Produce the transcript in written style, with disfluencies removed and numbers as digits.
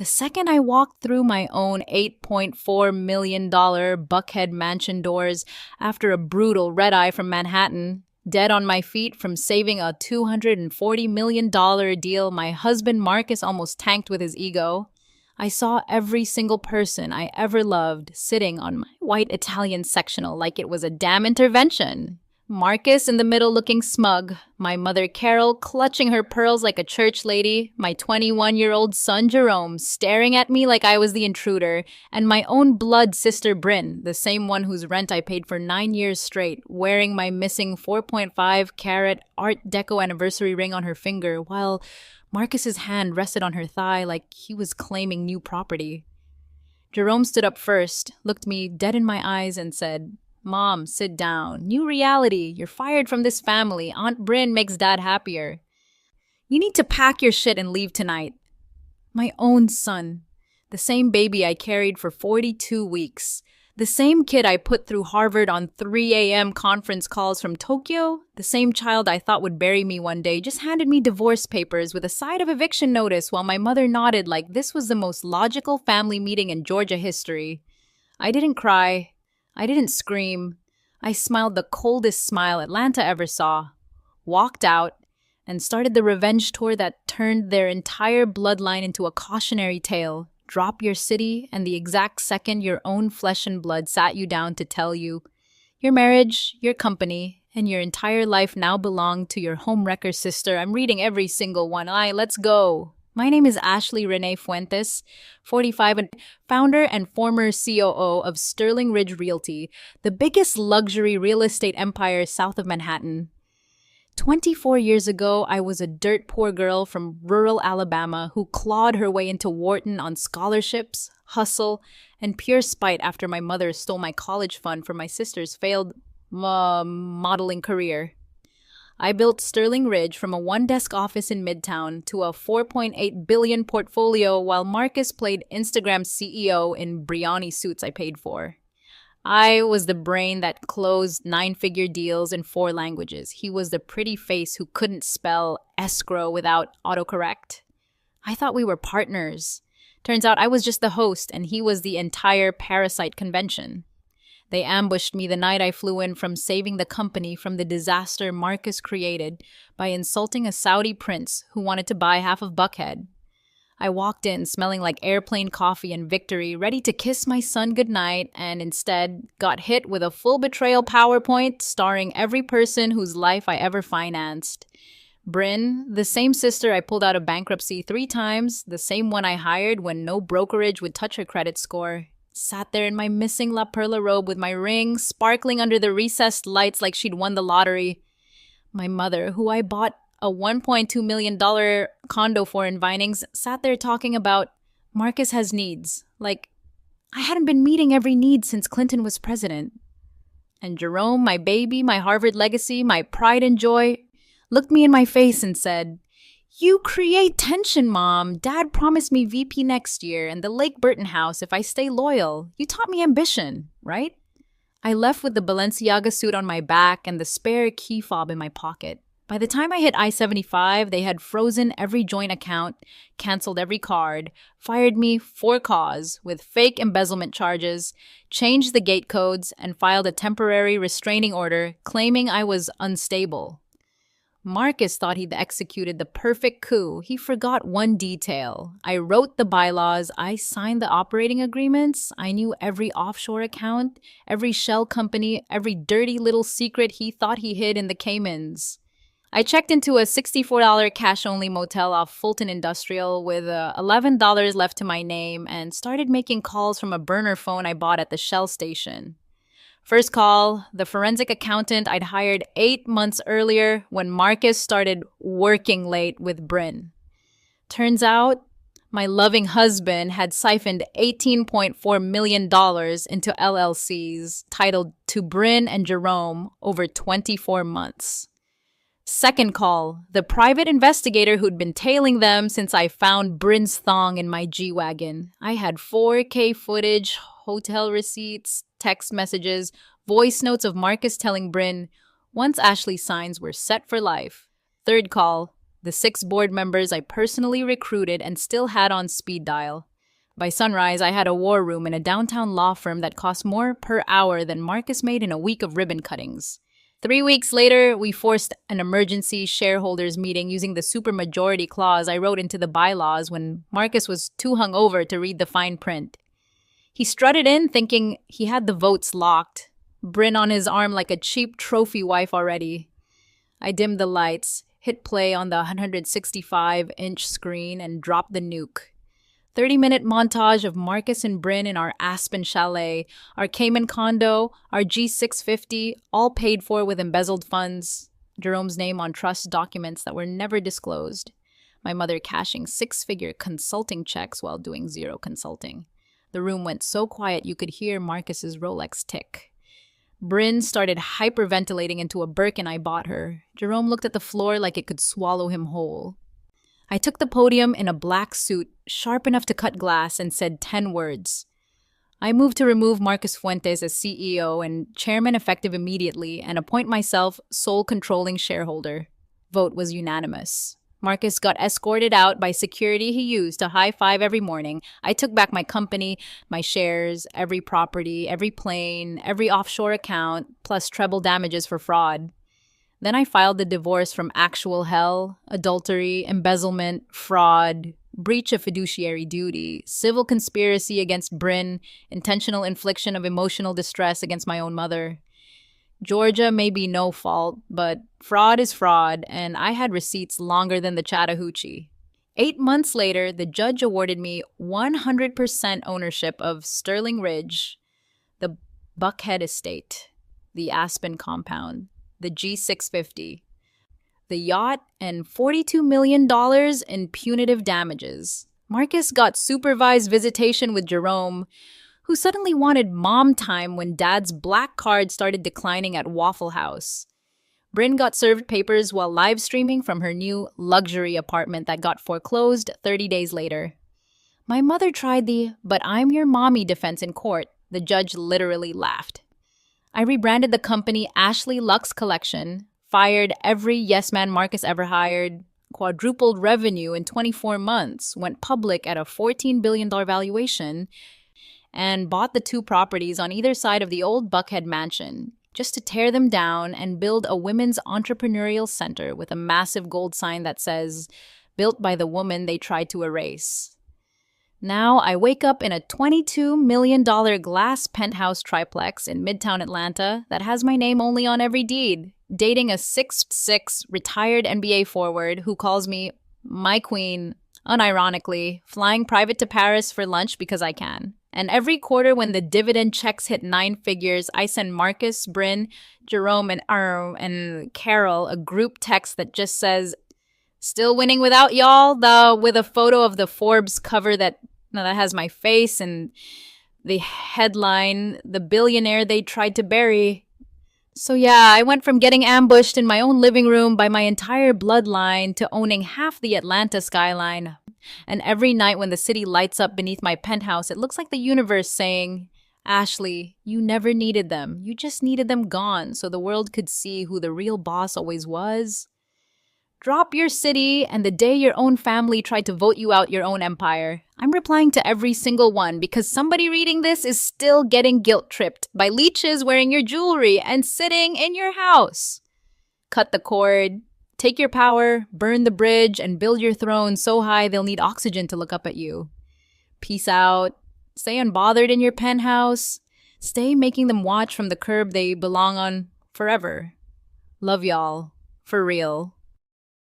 The second I walked through my own $8.4 million Buckhead mansion doors after a brutal red eye from Manhattan, dead on my feet from saving a $240 million deal my husband Marcus almost tanked with his ego, I saw every single person I ever loved sitting on my white Italian sectional like it was a damn intervention. Marcus in the middle looking smug, my mother Carol clutching her pearls like a church lady, my 21-year-old son Jerome staring at me like I was the intruder, and my own blood sister Bryn, the same one whose rent I paid for 9 years straight, wearing my missing 4.5-carat Art Deco anniversary ring on her finger, while Marcus's hand rested on her thigh like he was claiming new property. Jerome stood up first, looked me dead in my eyes, and said, "Mom, sit down. New reality. You're fired from this family. Aunt Bryn makes Dad happier. You need to pack your shit and leave tonight." My own son. The same baby I carried for 42 weeks. The same kid I put through Harvard on 3 a.m. conference calls from Tokyo. The same child I thought would bury me one day just handed me divorce papers with a side of eviction notice while my mother nodded like this was the most logical family meeting in Georgia history. I didn't cry. I didn't scream. I smiled the coldest smile Atlanta ever saw, walked out, and started the revenge tour that turned their entire bloodline into a cautionary tale. Drop your city, and the exact second your own flesh and blood sat you down to tell you, your marriage, your company, and your entire life now belong to your homewrecker sister. I'm reading every single one. Let's go. My name is Ashley Renee Fuentes, 45, and founder and former COO of Sterling Ridge Realty, the biggest luxury real estate empire south of Manhattan. 24 years ago, I was a dirt poor girl from rural Alabama who clawed her way into Wharton on scholarships, hustle, and pure spite after my mother stole my college fund from my sister's failed modeling career. I built Sterling Ridge from a one-desk office in Midtown to a $4.8 billion portfolio while Marcus played Instagram CEO in Brioni suits I paid for. I was the brain that closed 9-figure deals in 4 languages. He was the pretty face who couldn't spell escrow without autocorrect. I thought we were partners. Turns out I was just the host and he was the entire parasite convention. They ambushed me the night I flew in from saving the company from the disaster Marcus created by insulting a Saudi prince who wanted to buy half of Buckhead. I walked in smelling like airplane coffee and victory, ready to kiss my son goodnight, and instead got hit with a full betrayal PowerPoint starring every person whose life I ever financed. Bryn, the same sister I pulled out of bankruptcy 3 times, the same one I hired when no brokerage would touch her credit score, sat there in my missing La Perla robe with my ring sparkling under the recessed lights like she'd won the lottery. My mother, who I bought a $1.2 million condo for in Vinings, sat there talking about Marcus has needs. Like, I hadn't been meeting every need since Clinton was president. And Jerome, my baby, my Harvard legacy, my pride and joy, looked me in my face and said, "You create tension, Mom. Dad promised me VP next year and the Lake Burton house if I stay loyal. You taught me ambition, right?" I left with the Balenciaga suit on my back and the spare key fob in my pocket. By the time I hit I-75, they had frozen every joint account, canceled every card, fired me for cause with fake embezzlement charges, changed the gate codes, and filed a temporary restraining order claiming I was unstable. Marcus thought he'd executed the perfect coup. He forgot one detail. I wrote the bylaws, I signed the operating agreements, I knew every offshore account, every shell company, every dirty little secret he thought he hid in the Caymans. I checked into a $64 cash-only motel off Fulton Industrial with $11 left to my name and started making calls from a burner phone I bought at the Shell station. First call, the forensic accountant I'd hired 8 months earlier when Marcus started working late with Bryn. Turns out, my loving husband had siphoned $18.4 million into LLCs titled To Bryn and Jerome over 24 months. Second call, the private investigator who'd been tailing them since I found Bryn's thong in my G-Wagon. I had 4K footage, hotel receipts, text messages, voice notes of Marcus telling Bryn, once Ashley signs, we're set for life. Third call, the 6 board members I personally recruited and still had on speed dial. By sunrise, I had a war room in a downtown law firm that cost more per hour than Marcus made in a week of ribbon cuttings. 3 weeks later, we forced an emergency shareholders meeting using the supermajority clause I wrote into the bylaws when Marcus was too hungover to read the fine print. He strutted in thinking he had the votes locked, Bryn on his arm like a cheap trophy wife already. I dimmed the lights, hit play on the 165-inch screen, and dropped the nuke. 30-minute montage of Marcus and Bryn in our Aspen chalet, our Cayman condo, our G650, all paid for with embezzled funds, Jerome's name on trust documents that were never disclosed, my mother cashing 6-figure consulting checks while doing zero consulting. The room went so quiet you could hear Marcus's Rolex tick. Bryn started hyperventilating into a Birkin I bought her. Jerome looked at the floor like it could swallow him whole. I took the podium in a black suit, sharp enough to cut glass, and said 10 words. I moved to remove Marcus Fuentes as CEO and chairman effective immediately and appoint myself sole controlling shareholder. Vote was unanimous. Marcus got escorted out by security he used to high-five every morning. I took back my company, my shares, every property, every plane, every offshore account, plus treble damages for fraud. Then I filed the divorce from actual hell, adultery, embezzlement, fraud, breach of fiduciary duty, civil conspiracy against Bryn, intentional infliction of emotional distress against my own mother. Georgia may be no fault, but fraud is fraud, and I had receipts longer than the Chattahoochee. 8 months later, the judge awarded me 100% ownership of Sterling Ridge, the Buckhead estate, the Aspen compound, the G650, the yacht, and $42 million in punitive damages. Marcus got supervised visitation with Jerome, who suddenly wanted mom time when Dad's black card started declining at Waffle House. Bryn got served papers while live streaming from her new luxury apartment that got foreclosed 30 days later. My mother tried the "but I'm your mommy" defense in court. The judge literally laughed. I rebranded the company Ashley Lux Collection, fired every yes man Marcus ever hired, quadrupled revenue in 24 months, went public at a $14 billion valuation, and bought the 2 properties on either side of the old Buckhead mansion, just to tear them down and build a women's entrepreneurial center with a massive gold sign that says, "Built by the woman they tried to erase." Now I wake up in a $22 million glass penthouse triplex in Midtown Atlanta that has my name only on every deed, dating a 6'6" retired NBA forward who calls me my queen, unironically, flying private to Paris for lunch because I can. And every quarter when the dividend checks hit 9 figures, I send Marcus, Bryn, Jerome, and Carol a group text that just says, "Still winning without y'all," with a photo of the Forbes cover that has my face and the headline, "The billionaire they tried to bury." So yeah, I went from getting ambushed in my own living room by my entire bloodline to owning half the Atlanta skyline. And every night when the city lights up beneath my penthouse, it looks like the universe saying, "Ashley, you never needed them. You just needed them gone so the world could see who the real boss always was." Drop your city and the day your own family tried to vote you out your own empire. I'm replying to every single one because somebody reading this is still getting guilt-tripped by leeches wearing your jewelry and sitting in your house. Cut the cord. Take your power, burn the bridge, and build your throne so high they'll need oxygen to look up at you. Peace out. Stay unbothered in your penthouse. Stay making them watch from the curb they belong on forever. Love y'all. For real.